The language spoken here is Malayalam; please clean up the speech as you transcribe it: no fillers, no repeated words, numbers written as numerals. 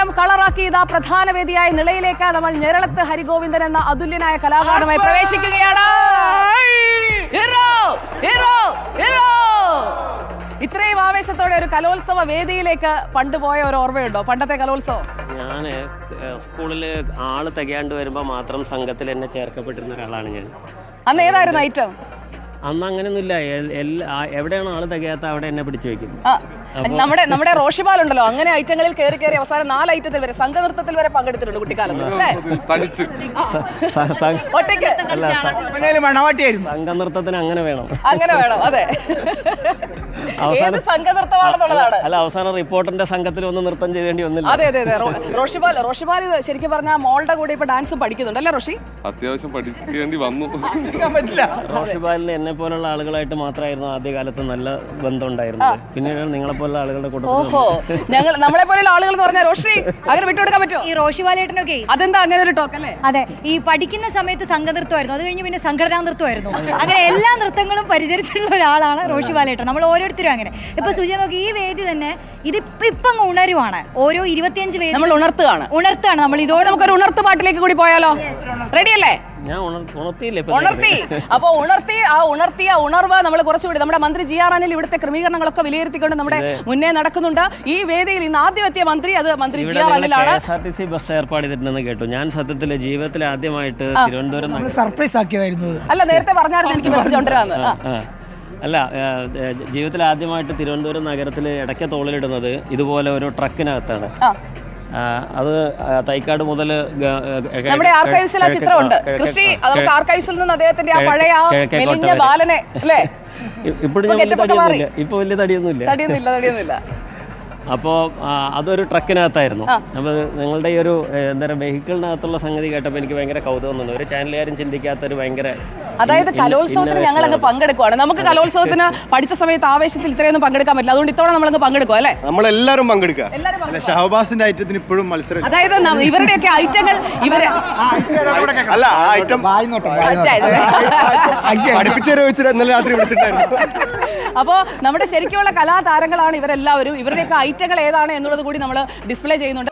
മത്സരം കളറാക്കി ഇതാ പ്രധാന വേദിയായ നിളയിലേക്ക് നമ്മൾ ഞെരളത്ത് ഹരിഗോവിന്ദൻ എന്ന അതുല്യനായ കലാകാരനുമായി പ്രവേശിക്കുകയാണ്. ഇത്രയും ആവേശത്തോടെ ഒരു കലോത്സവ വേദിയിലേക്ക് പണ്ടുപോയ ഒരു ഓർമ്മയുണ്ടോ? പണ്ടത്തെ കലോത്സവം ഞാൻ സ്കൂളിൽ ആള് തികയാണ്ട് വരുമ്പോൾ മാത്രം സംഘത്തിൽ എന്നെ ചേർക്കപ്പെട്ടിരുന്ന ഒരാളാണ് ഞാൻ. അന്ന് ഏതായിരുന്നു ഐറ്റം? അന്ന് അങ്ങനെയൊന്നുമില്ല. എവിടെയാണ് ആള് തികയാത്ത അവിടെ എന്നെ പിടിച്ചു വെക്കും. നമ്മുടെ റോഷിപാൽ ഉണ്ടല്ലോ, അങ്ങനെ ഐറ്റങ്ങളിൽ കയറി കയറി അവസാനം 4 ഐറ്റത്തിൽ വരെ സംഘനൃത്തത്തിൽ വരെ പങ്കെടുത്തിട്ടുണ്ട് കുട്ടിക്കാലത്ത്. സംഘനൃത്തത്തിന് അങ്ങനെ വേണം, അങ്ങനെ വേണം. അതെ, സംഘനൃത്തമാണെന്നുള്ളതാണ്. അല്ല, അവസാനം റിപ്പോർട്ടറിന്റെ സംഘത്തിൽ ഒന്ന് നൃത്തം ചെയ്തേണ്ടി വന്നില്ല. അതെ അതെ അതെ. റോഷിപാൽ ശരിക്കും പറഞ്ഞാൽ മോളുടെ കൂടെ ഇപ്പൊ ഡാൻസ് പഠിക്കുന്നുണ്ട് അല്ലേ റോഷി? അത്യാവശ്യം പഠിക്കേണ്ടി വന്നു. റോഷിപാലിന് എന്നെ പോലുള്ള ആളുകളായിട്ട് മാത്രമായിരുന്നു ആദ്യകാലത്ത് നല്ല ബന്ധം ഉണ്ടായിരുന്നത്. പിന്നീട് നിങ്ങളെ പോലുള്ള ആളുകളുടെ കൂട്ടത്തിൽ നമ്മളെ പോലുള്ള ആളുകൾ എന്ന് പറഞ്ഞാൽ റോഷി അങ്ങനെ വിട്ടുകൊടുക്കാൻ പറ്റുമോ? ഈ റോഷിപാലേട്ടനൊക്കെ അതെന്താ അങ്ങനെ ഒരു ടോക്ക് അല്ലേ? അതെ, ഈ പഠിക്കുന്ന സമയത്ത് സംഘനൃത്തമായിരുന്നു, അത് കഴിഞ്ഞ് പിന്നെ സംഘടനാ നൃത്തമായിരുന്നു. അങ്ങനെ എല്ലാ നൃത്തങ്ങളും പരിചരിച്ചിട്ടുള്ള ഒരാളാണ് റോഷിപാലേട്ടൻ. നമ്മൾ ഓരോരുത്തരും അങ്ങനെ. ഇപ്പൊ സുജയ നോക്കി, ഈ വേദി തന്നെ ഇപ്പൊ ഉണരുവാണ്. ഓരോ 25 വേദി നമ്മൾ ഉണർത്തുകയാണ്. നമ്മൾ ഇതോടെ നമുക്കൊരു ഉണർത്ത് പാട്ടിലേക്ക് കൂടി പോയാലോ? റെഡി അല്ലേ? ഞാൻ ഉണർത്തി. അപ്പൊ ഉണർത്തിയ ഉണർവ് നമ്മൾ കുറച്ചുകൂടി നമ്മുടെ മന്ത്രി ജി ആർ അനിൽ ഇവിടുത്തെ ക്രമീകരണങ്ങളൊക്കെ വിലയിരുത്തിക്കൊണ്ട് നമ്മുടെ മുന്നേ നടക്കുന്നുണ്ട്. ഈ വേദിയിൽ ഇന്ന് ആദ്യം എത്തിയ മന്ത്രി ജി ആർ അനിലാണ്. KSRTC ബസ് ഏർപ്പാട് ചെയ്തിട്ടുണ്ടെന്ന് കേട്ടു. ഞാൻ സത്യത്തില് ജീവിതത്തിൽ ആദ്യമായിട്ട് തിരുവനന്തപുരം സർപ്രൈസ് ആക്കിയതായിരുന്നു. അല്ല, നേരത്തെ പറഞ്ഞായിരുന്നു എനിക്ക് മെസ്സേജ് കൊണ്ടുവരാന്ന്. അല്ല, ജീവിതത്തിൽ ആദ്യമായിട്ട് തിരുവനന്തപുരം നഗരത്തിൽ ഇടയ്ക്ക് തോളിലിടുന്നത് ഇതുപോലെ ഒരു ട്രക്കിനകത്താണ്. അത് തൈക്കാട് മുതൽ നമ്മുടെ ആർക്കൈവ്സിൽ ആ ചിത്രമുണ്ട്. ക്രിസ്റ്റി, നമുക്ക് ആർക്കൈവ്സിൽ നിന്ന് അദ്ദേഹത്തിന്റെ ആ പഴയ മെലിഞ്ഞ ബാലനെ അല്ലേ? ഇപ്പൊ വലിയ തടിയൊന്നുമില്ല. അപ്പോൾ അതൊരു ട്രക്കിനകത്തായിരുന്നു. അപ്പോൾ നിങ്ങളുടെ ഈ ഒരു എന്താ പറയുക വെഹിക്കിളിനകത്തുള്ള സംഗതി കേട്ടപ്പോൾ എനിക്ക് ഭയങ്കര കൗതുകം തോന്നുന്നു. ഒരു ചാനലുകാരും ചിന്തിക്കാത്തൊരു ഭയങ്കര, അതായത് കലോത്സവത്തിന് ഞങ്ങൾ അങ്ങ് പങ്കെടുക്കുവാണ്. നമുക്ക് കലോത്സവത്തിന് പഠിച്ച സമയത്ത് ആവേശത്തിൽ ഇത്രയൊന്നും പങ്കെടുക്കാൻ പറ്റില്ല. അതുകൊണ്ട് ഇത്തവണ നമ്മളങ്ങ് പങ്കെടുക്കും അല്ലേ? നമ്മളെല്ലാവരും പങ്കെടുക്കുക. ഷഹബാസിന്റെ ഐറ്റത്തിന് ഇപ്പോഴും മത്സരം. അതായത് ഇവരുടെയൊക്കെ ഐറ്റങ്ങൾ അല്ല, ആ ഐറ്റം ഇന്നലെ രാത്രി വിളിച്ചിട്ടായിരുന്നു. അപ്പോൾ നമ്മുടെ ശരിക്കുള്ള കലാതാരങ്ങളാണ് ഇവരെല്ലാവരും. ഇവരുടെയൊക്കെ ഐറ്റങ്ങൾ ഏതാണ് എന്നുള്ളത് കൂടി നമ്മൾ ഡിസ്പ്ലേ ചെയ്യുന്നുണ്ട്.